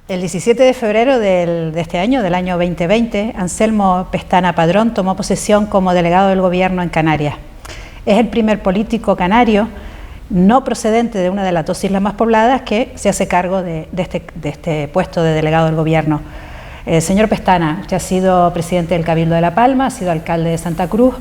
El 17 de febrero de este año, del año 2020, Anselmo Pestana Padrón tomó posesión como delegado del Gobierno en Canarias. Es el primer político canario no procedente de una de las 2 islas más pobladas que se hace cargo de este puesto de delegado del Gobierno. Señor Pestana, usted ha sido presidente del Cabildo de La Palma, ha sido alcalde de Santa Cruz.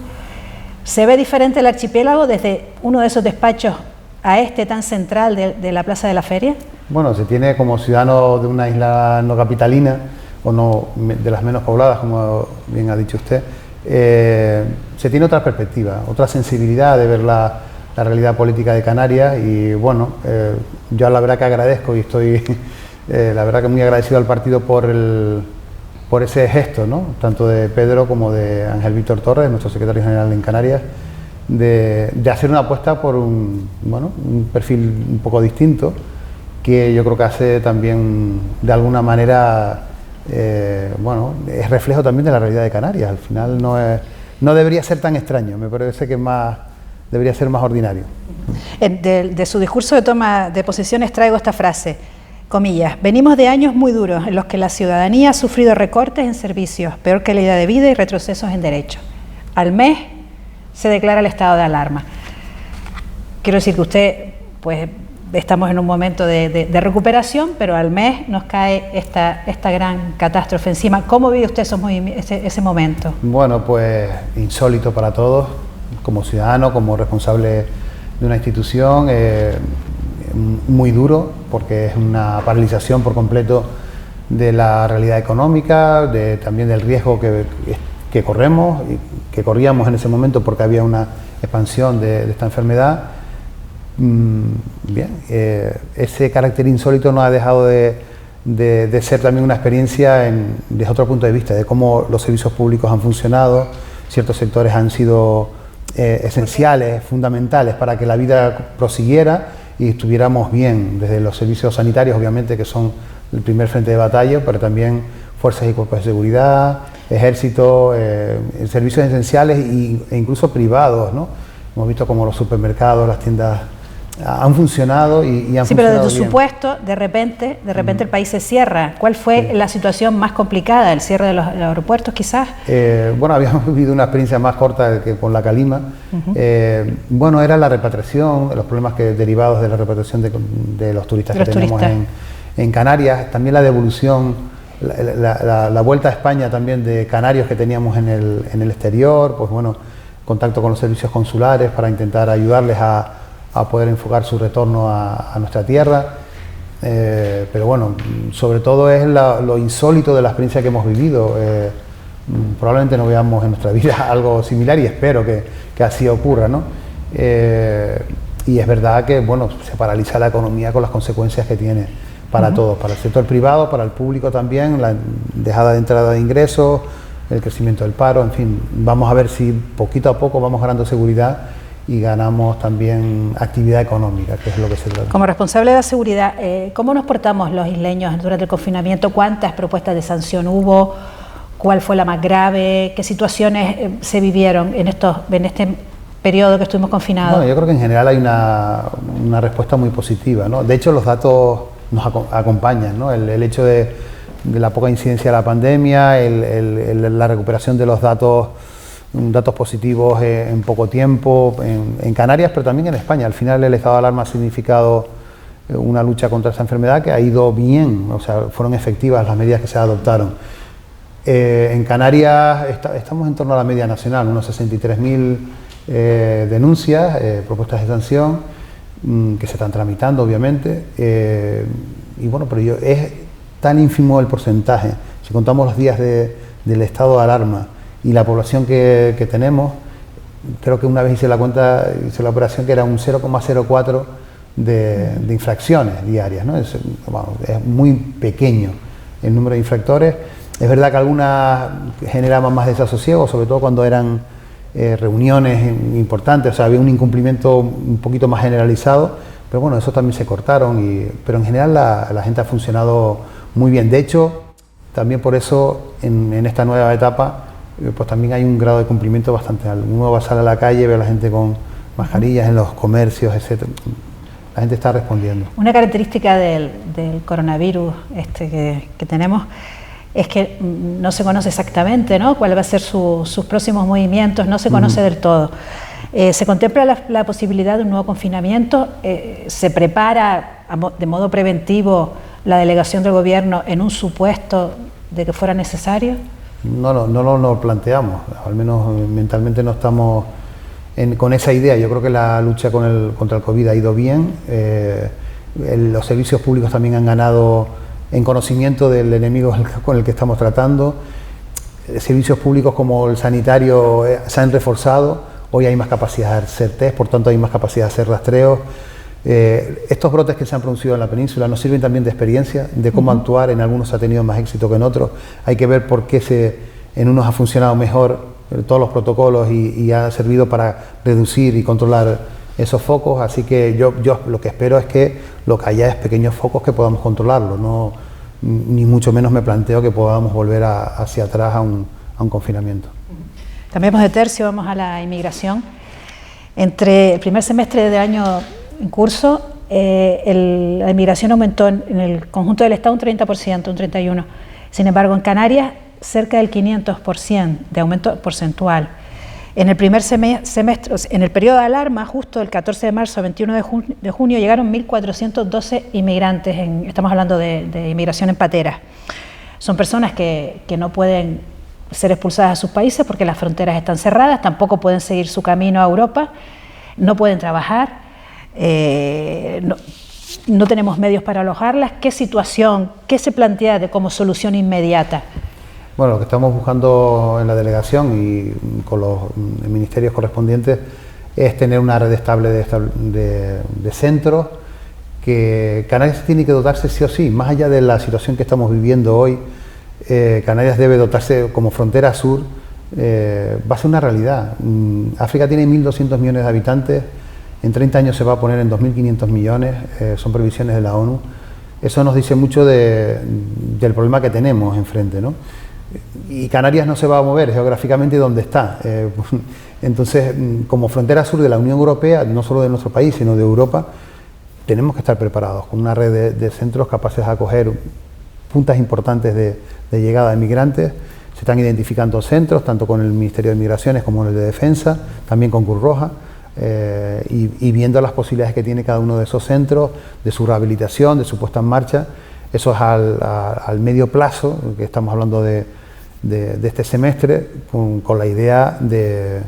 ¿Se ve diferente el archipiélago desde uno de esos despachos a este tan central de la Plaza de la Feria? Bueno, se tiene como ciudadano de una isla no capitalina, o no de las menos pobladas, como bien ha dicho usted, se tiene otra perspectiva, otra sensibilidad de ver la realidad política de Canarias y bueno, yo la verdad que agradezco y estoy la verdad que muy agradecido al partido por ese gesto, ¿no? Tanto de Pedro como de Ángel Víctor Torres, nuestro secretario general en Canarias, de hacer una apuesta por un perfil un poco distinto, que yo creo que hace también, de alguna manera, es reflejo también de la realidad de Canarias. Al final no debería ser tan extraño, me parece que debería ser más ordinario. De su discurso de toma de posiciones traigo esta frase, comillas: venimos de años muy duros en los que la ciudadanía ha sufrido recortes en servicios, peor calidad de vida y retrocesos en derechos. Al mes se declara el estado de alarma. Quiero decir que usted, pues, estamos en un momento de recuperación, pero al mes nos cae esta gran catástrofe encima. ¿Cómo vive usted ese momento? Bueno, pues insólito para todos, como ciudadano, como responsable de una institución, muy duro, porque es una paralización por completo de la realidad económica, también del riesgo que corremos y que corríamos en ese momento porque había una expansión de esta enfermedad. Bien, ese carácter insólito no ha dejado de ser también una experiencia desde otro punto de vista, de cómo los servicios públicos han funcionado, ciertos sectores han sido esenciales, fundamentales para que la vida prosiguiera y estuviéramos bien, desde los servicios sanitarios, obviamente, que son el primer frente de batalla, pero también fuerzas y cuerpos de seguridad, ejército, servicios esenciales e incluso privados, ¿no? Hemos visto como los supermercados, las tiendas han funcionado y han funcionado bien. Sí, pero desde su puesto, de repente el país se cierra. ¿Cuál fue la situación más complicada? ¿El cierre de los aeropuertos, quizás? Bueno, habíamos vivido una experiencia más corta que con la Calima. Bueno, era la repatriación, los problemas derivados de la repatriación de los turistas que tenemos en Canarias, también la devolución, la vuelta a España también de canarios que teníamos en el exterior, pues bueno, contacto con los servicios consulares para intentar ayudarles a poder enfocar su retorno a nuestra tierra, pero bueno, sobre todo es lo insólito de la experiencia que hemos vivido. Probablemente no veamos en nuestra vida algo similar y espero que así ocurra, ¿no? Y es verdad que bueno, se paraliza la economía con las consecuencias que tiene para todos, para el sector privado, para el público también, la dejada de entrada de ingresos, el crecimiento del paro, en fin, vamos a ver si poquito a poco vamos ganando seguridad y ganamos también actividad económica, que es lo que se trata. Como responsable de la seguridad, ¿cómo nos portamos los isleños durante el confinamiento? ¿Cuántas propuestas de sanción hubo? ¿Cuál fue la más grave? ¿Qué situaciones se vivieron en este periodo que estuvimos confinados? Bueno, yo creo que en general hay una respuesta muy positiva, ¿no? De hecho, los datos nos acompañan, ¿no? El hecho de la poca incidencia de la pandemia, la recuperación de los datos positivos en poco tiempo en Canarias, pero también en España. Al final el estado de alarma ha significado una lucha contra esta enfermedad que ha ido bien, o sea, fueron efectivas las medidas que se adoptaron. En Canarias estamos en torno a la media nacional, unos 63.000 denuncias, propuestas de sanción que se están tramitando, obviamente, y bueno, pero es tan ínfimo el porcentaje. Si contamos los días del estado de alarma y la población que tenemos, creo que una vez hice la operación que era un 0,04 de infracciones diarias, ¿no? Es muy pequeño el número de infractores. Es verdad que algunas generaban más desasosiego, sobre todo cuando eran reuniones importantes, o sea, había un incumplimiento un poquito más generalizado, pero bueno, eso también se cortaron, pero en general la gente ha funcionado muy bien. De hecho, también por eso en esta nueva etapa pues también hay un grado de cumplimiento bastante alto. Uno va a salir a la calle, ve a la gente con mascarillas en los comercios, etc. la gente está respondiendo. Una característica del coronavirus que tenemos es que no se conoce exactamente, ¿no?, cuál va a ser sus próximos movimientos, no se conoce del todo. Se contempla la posibilidad de un nuevo confinamiento, se prepara de modo preventivo la delegación del gobierno en un supuesto de que fuera necesario. No lo planteamos, al menos mentalmente no estamos con esa idea. Yo creo que la lucha contra el COVID ha ido bien, los servicios públicos también han ganado en conocimiento del enemigo con el que estamos tratando. Servicios públicos como el sanitario se han reforzado. Hoy hay más capacidad de hacer test, por tanto hay más capacidad de hacer rastreos. Estos brotes que se han producido en la península nos sirven también de experiencia, de cómo actuar. En algunos ha tenido más éxito que en otros. Hay que ver por qué en unos ha funcionado mejor todos los protocolos y ha servido para reducir y controlar esos focos. Así que yo lo que espero es que lo que haya es pequeños focos que podamos controlarlo. Ni mucho menos me planteo que podamos volver hacia atrás a un confinamiento. Cambiamos de tercio, vamos a la inmigración. Entre el primer semestre del año en curso, la inmigración aumentó en el conjunto del Estado un 30%, un 31%. Sin embargo, en Canarias, cerca del 500% de aumento porcentual. En el primer semestre, en el periodo de alarma, justo del 14 de marzo al 21 de junio, llegaron 1.412 inmigrantes, estamos hablando de inmigración en pateras. Son personas que no pueden ser expulsadas a sus países porque las fronteras están cerradas, tampoco pueden seguir su camino a Europa, no pueden trabajar, no tenemos medios para alojarlas. ¿Qué situación, qué se plantea como solución inmediata? Bueno, lo que estamos buscando en la delegación y con los ministerios correspondientes es tener una red estable de centros, que Canarias tiene que dotarse sí o sí, más allá de la situación que estamos viviendo hoy. Canarias debe dotarse como frontera sur, va a ser una realidad. África tiene 1.200 millones de habitantes, en 30 años se va a poner en 2.500 millones, son previsiones de la ONU. Eso nos dice mucho del problema que tenemos enfrente, ¿no? Y Canarias no se va a mover geográficamente donde está. Entonces, como frontera sur de la Unión Europea, no solo de nuestro país, sino de Europa, tenemos que estar preparados con una red de centros capaces de acoger puntas importantes de llegada de migrantes. Se están identificando centros, tanto con el Ministerio de Migraciones como con el de Defensa, también con Cruz Roja, y viendo las posibilidades que tiene cada uno de esos centros, de su rehabilitación, de su puesta en marcha. Eso es al medio plazo, que estamos hablando de este semestre, con la idea de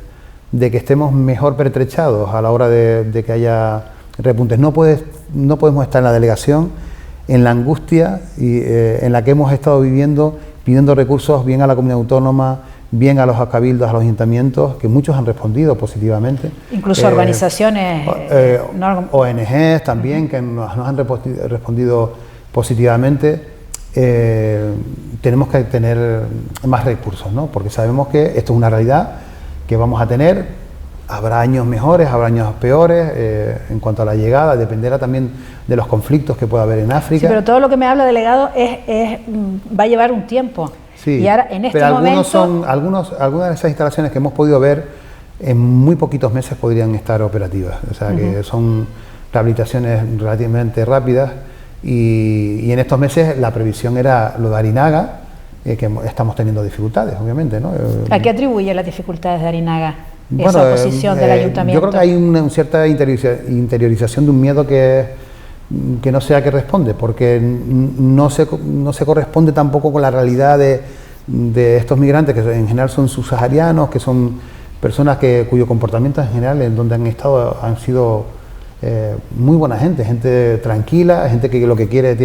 que estemos mejor pertrechados a la hora de que haya repuntes. No podemos estar en la delegación en la angustia en la que hemos estado viviendo, pidiendo recursos bien a la comunidad autónoma, bien a los cabildos, a los ayuntamientos, que muchos han respondido positivamente. Incluso organizaciones, ONGs también, que nos han respondido positivamente. Tenemos que tener más recursos, ¿no? Porque sabemos que esto es una realidad que vamos a tener. Habrá años mejores, habrá años peores, en cuanto a la llegada, dependerá también de los conflictos que pueda haber en África. Sí, pero todo lo que me habla, delegado, va a llevar un tiempo. Sí, y ahora, en este pero momento... algunas de esas instalaciones que hemos podido ver, en muy poquitos meses podrían estar operativas. O sea, que son rehabilitaciones relativamente rápidas, y en estos meses la previsión era lo de Arinaga, que estamos teniendo dificultades, obviamente, ¿no? ¿A qué atribuye las dificultades de Arinaga? Esa posición del ayuntamiento. Yo creo que hay una cierta interiorización de un miedo que no sé a qué responde, porque no se corresponde tampoco con la realidad de estos migrantes, que en general son subsaharianos, que son personas cuyo comportamiento en general, en donde han estado, han sido muy buena gente tranquila, gente que lo que quiere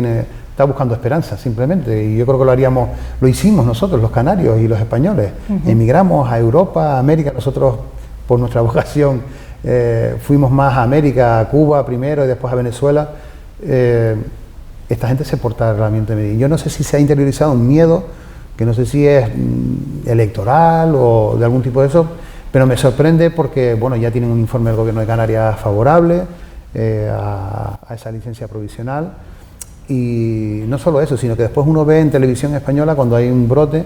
está buscando esperanza simplemente, y yo creo que lo hicimos nosotros, los canarios y los españoles. Emigramos a Europa, a América. Nosotros, por nuestra vocación, fuimos más a América, a Cuba primero y después a Venezuela. Esta gente se porta realmente bien. Yo no sé si se ha interiorizado un miedo, que no sé si es electoral o de algún tipo de eso, pero me sorprende porque, bueno, ya tienen un informe del Gobierno de Canarias favorable a esa licencia provisional. Y no solo eso, sino que después uno ve en televisión española, cuando hay un brote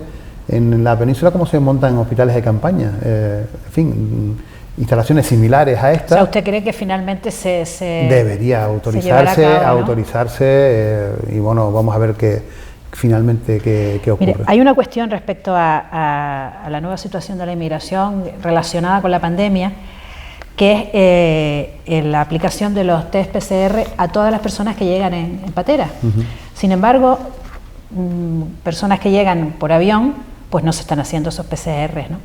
en la península, cómo se montan hospitales de campaña. En fin, instalaciones similares a esta. O sea, ¿usted cree que finalmente debería autorizarse y bueno, vamos a ver finalmente qué ocurre? Mire, hay una cuestión respecto a la nueva situación de la inmigración relacionada con la pandemia, que es la aplicación de los test PCR a todas las personas que llegan en patera. Sin embargo, personas que llegan por avión, pues no se están haciendo esos PCR, ¿no?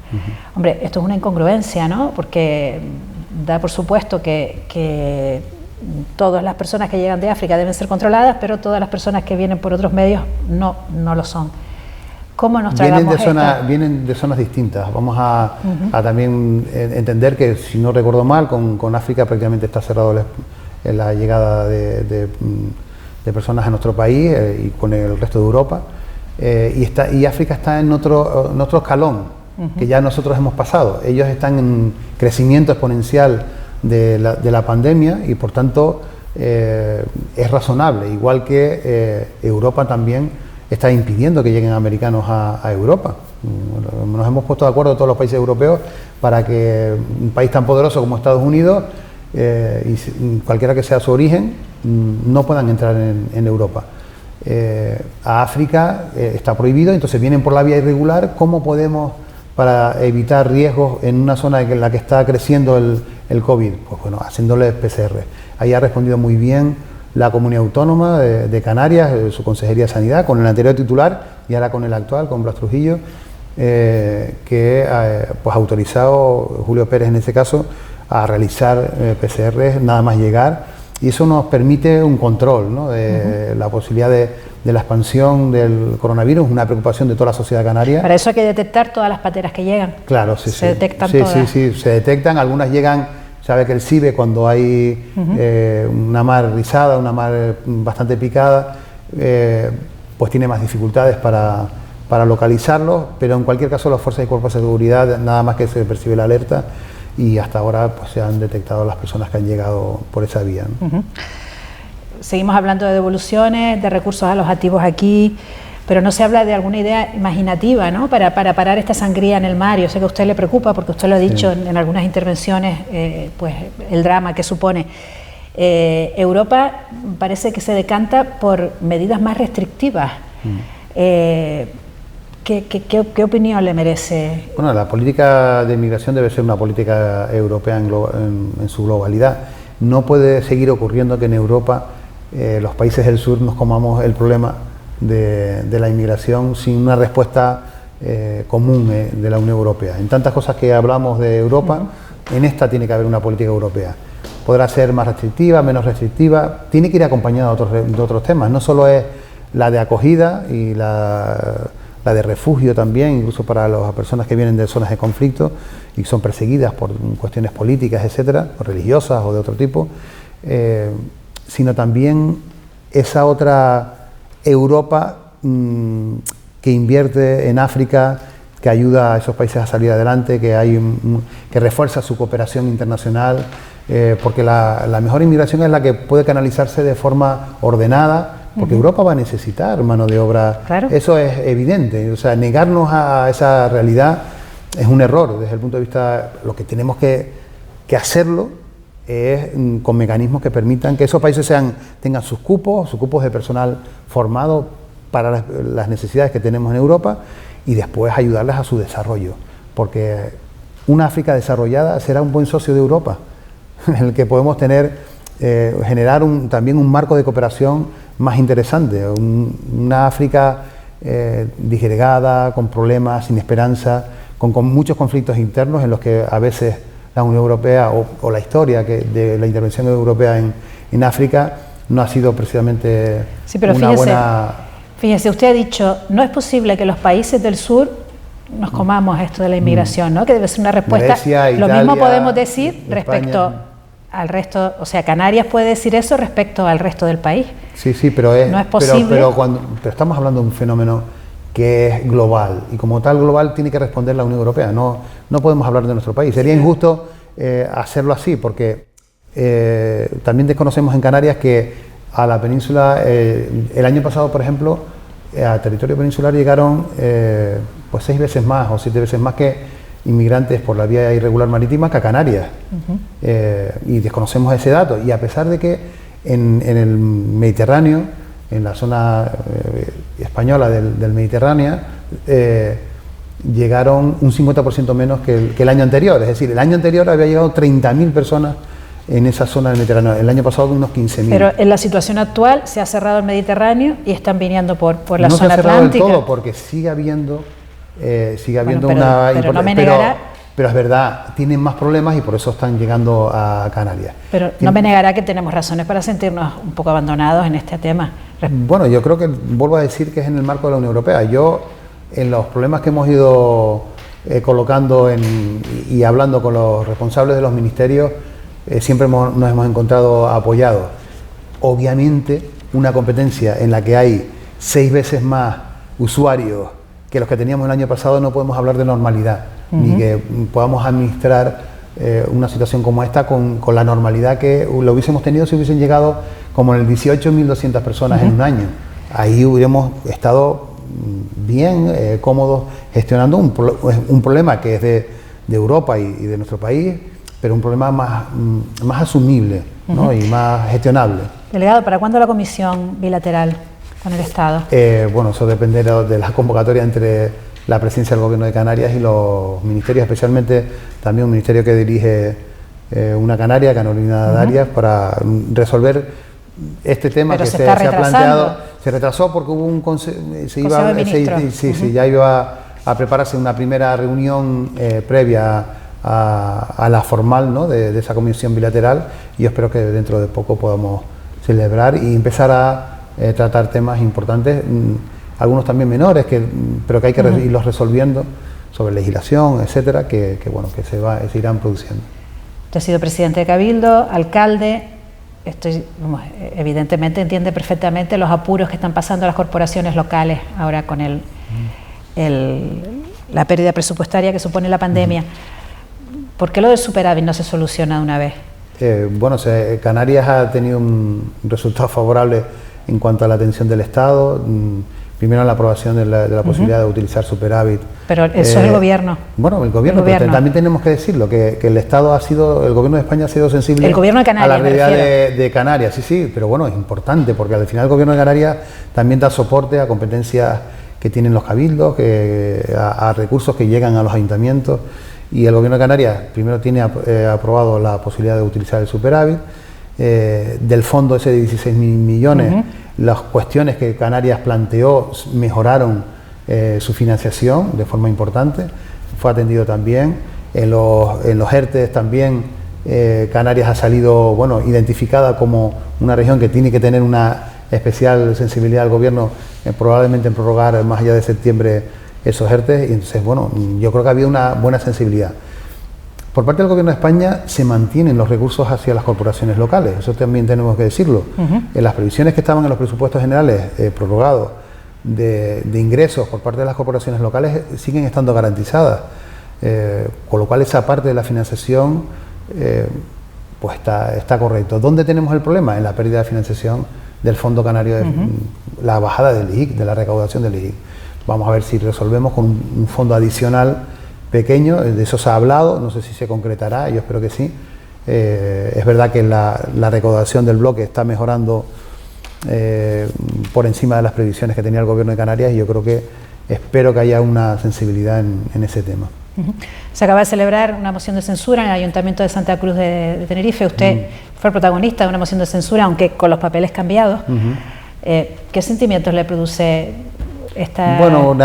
Hombre, esto es una incongruencia, ¿no? Porque da por supuesto que todas las personas que llegan de África deben ser controladas, pero todas las personas que vienen por otros medios no lo son. ¿Cómo nos tragamos vienen de zonas distintas. Vamos a también entender que, si no recuerdo mal, con África prácticamente está cerrado la llegada de personas a nuestro país y con el resto de Europa. Y África está en otro escalón que ya nosotros hemos pasado. Ellos están en crecimiento exponencial de la pandemia y por tanto es razonable, igual que Europa también está impidiendo que lleguen americanos a Europa. Nos hemos puesto de acuerdo todos los países europeos para que un país tan poderoso como Estados Unidos, y cualquiera que sea su origen, no puedan entrar en Europa. A África está prohibido, entonces vienen por la vía irregular. ¿Cómo podemos, para evitar riesgos en una zona en la que está creciendo el COVID? Pues bueno, haciéndoles PCR. Ahí ha respondido muy bien la Comunidad Autónoma de Canarias, su Consejería de Sanidad, con el anterior titular y ahora con el actual, con Blas Trujillo, que pues ha autorizado, Julio Pérez en este caso, a realizar PCR nada más llegar. Y eso nos permite un control, ¿no? De la posibilidad de la expansión del coronavirus, una preocupación de toda la sociedad canaria. Para eso hay que detectar todas las pateras que llegan. Claro, sí. Se detectan todas. Sí, se detectan. Algunas llegan, sabe que el CIBE, cuando hay una mar rizada, una mar bastante picada, pues tiene más dificultades para localizarlos, pero en cualquier caso las fuerzas y cuerpos de seguridad, nada más que se percibe la alerta, y hasta ahora pues se han detectado las personas que han llegado por esa vía, ¿no? Seguimos hablando de devoluciones, de recursos alojativos aquí, pero no se habla de alguna idea imaginativa, ¿no? Para parar esta sangría en el mar. Yo sé que a usted le preocupa, porque usted lo ha dicho en algunas intervenciones, pues el drama que supone. Europa parece que se decanta por medidas más restrictivas. ¿Qué opinión le merece? Bueno, la política de inmigración debe ser una política europea en su globalidad. No puede seguir ocurriendo que en Europa los países del sur nos comamos el problema de la inmigración sin una respuesta común de la Unión Europea. En tantas cosas que hablamos de Europa, en esta tiene que haber una política europea. Podrá ser más restrictiva, menos restrictiva, tiene que ir acompañada de otros temas. No solo es la de acogida y la de refugio también, incluso para las personas que vienen de zonas de conflicto y son perseguidas por cuestiones políticas, etcétera, o religiosas o de otro tipo, sino también esa otra Europa que invierte en África, que ayuda a esos países a salir adelante, que refuerza su cooperación internacional, porque la mejor inmigración es la que puede canalizarse de forma ordenada, porque Europa va a necesitar mano de obra. Claro. Eso es evidente. O sea, negarnos a esa realidad es un error desde el punto de vista. Lo que tenemos que hacerlo es con mecanismos que permitan que esos países tengan sus cupos de personal formado para las necesidades que tenemos en Europa, y después ayudarles a su desarrollo, porque una África desarrollada será un buen socio de Europa, en el que podemos generar también un marco de cooperación más interesante, una África disgregada, con problemas, sin esperanza, con muchos conflictos internos en los que a veces la Unión Europea o la historia de la intervención europea en África no ha sido precisamente buena. Fíjese, usted ha dicho, no es posible que los países del sur nos comamos esto de la inmigración, ¿no? Que debe ser una respuesta. Grecia, Lo Italia, mismo podemos decir España, respecto al resto, o sea, Canarias puede decir eso respecto al resto del país. Sí, pero no es posible. Pero estamos hablando de un fenómeno que es global, y como tal global tiene que responder la Unión Europea. No podemos hablar de nuestro país. Sería injusto hacerlo así, porque también desconocemos en Canarias que a la península, el año pasado, por ejemplo, a territorio peninsular llegaron pues 6 veces más o 7 veces más que inmigrantes por la vía irregular marítima que a Canarias. Y desconocemos ese dato. Y a pesar de que en el Mediterráneo, en la zona española del Mediterráneo, llegaron un 50% menos que el año anterior. Es decir, el año anterior había llegado 30.000 personas en esa zona del Mediterráneo, el año pasado unos 15.000. Pero en la situación actual se ha cerrado el Mediterráneo y están viniendo por la no zona atlántica. No se ha cerrado atlántica. del todo, porque sigue habiendo Bueno, una... pero no me negará... Pero es verdad, tienen más problemas y por eso están llegando a Canarias. Pero no me negará que tenemos razones para sentirnos un poco abandonados en este tema. Bueno, yo creo que, vuelvo a decir que es en el marco de la Unión Europea. Yo, en los problemas que hemos ido colocando y hablando con los responsables de los ministerios, siempre nos hemos encontrado apoyados. Obviamente, una competencia en la que hay 6 veces más usuarios que los que teníamos el año pasado, no podemos hablar de normalidad, ni que podamos administrar una situación como esta con la normalidad que lo hubiésemos tenido si hubiesen llegado como en el 18 1.200 personas en un año. Ahí hubiéramos estado bien, cómodos, gestionando un problema que es de Europa y de nuestro país, pero un problema más asumible, ¿no? Y más gestionable. Delegado, ¿para cuándo la comisión bilateral con el Estado? Bueno, eso dependerá de la convocatoria entre la presidencia del Gobierno de Canarias y los ministerios, especialmente también un ministerio que dirige una canaria, Carolina Darias, para resolver este tema. Pero que se está ha planteado. retrasando. Se retrasó porque hubo un ya iba a prepararse una primera reunión previa a la formal, ¿no?, de esa comisión bilateral, y yo espero que dentro de poco podamos celebrar y empezar a tratar temas importantes, algunos también menores, pero que hay que irlos resolviendo, sobre legislación, etcétera, que se irán produciendo. Usted ha sido presidente de Cabildo, alcalde, evidentemente entiende perfectamente los apuros que están pasando las corporaciones locales ahora con la pérdida presupuestaria que supone la pandemia. ¿Por qué lo del superávit no se soluciona de una vez? Canarias ha tenido un resultado favorable en cuanto a la atención del Estado. Primero la aprobación de la posibilidad de utilizar superávit. Pero eso es el gobierno. Bueno, el gobierno. Pero también tenemos que decirlo, que el Estado el gobierno de España ha sido sensible el gobierno de Canarias, a la realidad de Canarias. Sí, pero bueno, es importante, porque al final el gobierno de Canarias también da soporte a competencias que tienen los cabildos, a recursos que llegan a los ayuntamientos, y el gobierno de Canarias primero tiene aprobado la posibilidad de utilizar el superávit, del fondo ese de 16.000 millones. Las cuestiones que Canarias planteó mejoraron su financiación de forma importante, fue atendido también. En los ERTES también Canarias ha salido identificada como una región que tiene que tener una especial sensibilidad al gobierno, probablemente en prorrogar más allá de septiembre esos ERTES, y entonces yo creo que ha habido una buena sensibilidad. Por parte del Gobierno de España se mantienen los recursos hacia las corporaciones locales, eso también tenemos que decirlo. En las previsiones que estaban en los presupuestos generales prorrogados de ingresos por parte de las corporaciones locales siguen estando garantizadas, con lo cual esa parte de la financiación está correcto. ¿Dónde tenemos el problema? En la pérdida de financiación del Fondo Canario, la bajada del IIC, de la recaudación del IIC. Vamos a ver si resolvemos con un fondo adicional pequeño, de eso se ha hablado, no sé si se concretará, yo espero que sí. Es verdad que la recaudación del bloque está mejorando por encima de las previsiones que tenía el Gobierno de Canarias, y yo espero que haya una sensibilidad en ese tema. Se acaba de celebrar una moción de censura en el Ayuntamiento de Santa Cruz de Tenerife. Usted fue protagonista de una moción de censura, aunque con los papeles cambiados. ¿Qué sentimientos le produce esta...? Bueno,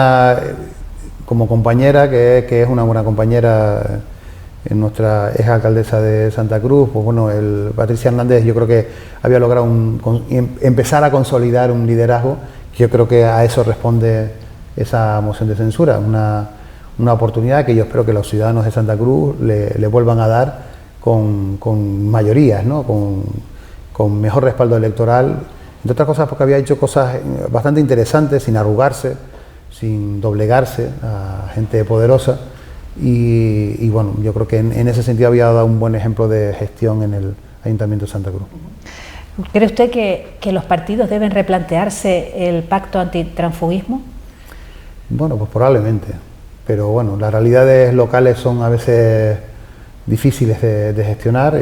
como compañera, que es una buena compañera, nuestra ex alcaldesa de Santa Cruz, Patricia Hernández, yo creo que había logrado empezar a consolidar un liderazgo, que yo creo que a eso responde esa moción de censura, una oportunidad que yo espero que los ciudadanos de Santa Cruz le vuelvan a dar con mayorías, ¿no?, con mejor respaldo electoral, entre otras cosas porque había hecho cosas bastante interesantes, sin arrugarse, sin doblegarse a gente poderosa, y yo creo que en ese sentido había dado un buen ejemplo de gestión en el Ayuntamiento de Santa Cruz. ¿Cree usted que los partidos deben replantearse el pacto antitransfugismo? Bueno, pues probablemente. pero bueno, las realidades locales son a veces difíciles de gestionar.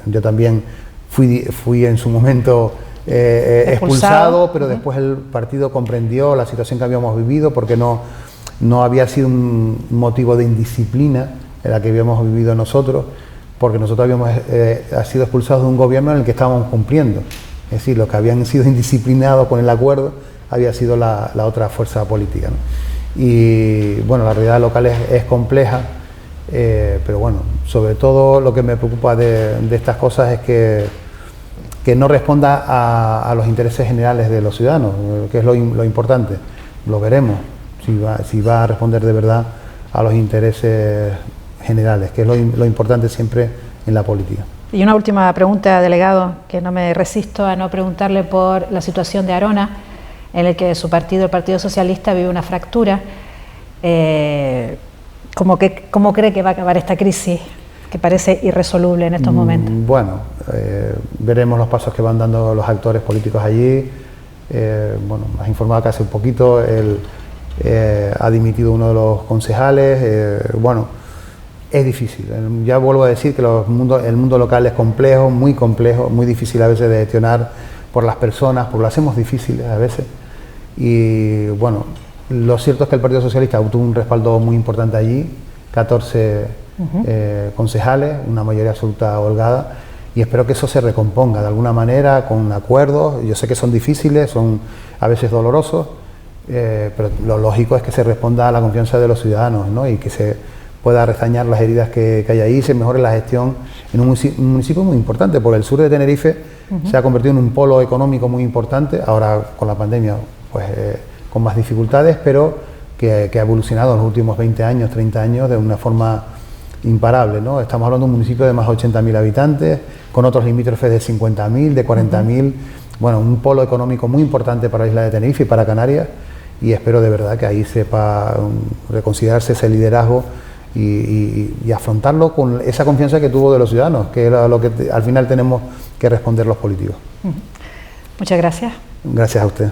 Yo también fui en su momento expulsado, pero después el partido comprendió la situación que habíamos vivido, porque no había sido un motivo de indisciplina en la que habíamos vivido nosotros, porque nosotros habíamos sido expulsados de un gobierno en el que estábamos cumpliendo. Es decir, los que habían sido indisciplinados con el acuerdo había sido la otra fuerza política, ¿no? Y bueno, la realidad local es compleja, pero bueno, sobre todo lo que me preocupa de estas cosas es que no responda a los intereses generales de los ciudadanos, que es lo importante. Lo veremos, si va a responder de verdad a los intereses generales, que es lo importante siempre en la política. Y una última pregunta, delegado, que no me resisto a no preguntarle por la situación de Arona, en el que su partido, el Partido Socialista, vive una fractura. ¿Cómo cree que va a acabar esta crisis, que parece irresoluble en estos momentos? Bueno, veremos los pasos que van dando los actores políticos allí. Bueno, has informado que hace un poquito él ha dimitido uno de los concejales. Bueno, es difícil. Ya vuelvo a decir que el mundo local es complejo, muy difícil a veces de gestionar por las personas, porque lo hacemos difíciles a veces. Y bueno, lo cierto es que el Partido Socialista obtuvo un respaldo muy importante allí, 14 concejales, una mayoría absoluta holgada, y espero que eso se recomponga de alguna manera con acuerdos. Yo sé que son difíciles, son a veces dolorosos, pero lo lógico es que se responda a la confianza de los ciudadanos, ¿no? Y que se pueda restañar las heridas que hay ahí, se mejore la gestión en un municipio muy importante, porque el sur de Tenerife se ha convertido en un polo económico muy importante, ahora con la pandemia pues con más dificultades, pero que ha evolucionado en los últimos 20 años, 30 años de una forma imparable, ¿no? Estamos hablando de un municipio de más de 80.000 habitantes, con otros limítrofes de 50.000, de 40.000, bueno, un polo económico muy importante para la isla de Tenerife y para Canarias, y espero de verdad que ahí sepa reconsiderarse ese liderazgo y afrontarlo con esa confianza que tuvo de los ciudadanos, que era lo que al final tenemos que responder los políticos. Muchas gracias. Gracias a usted.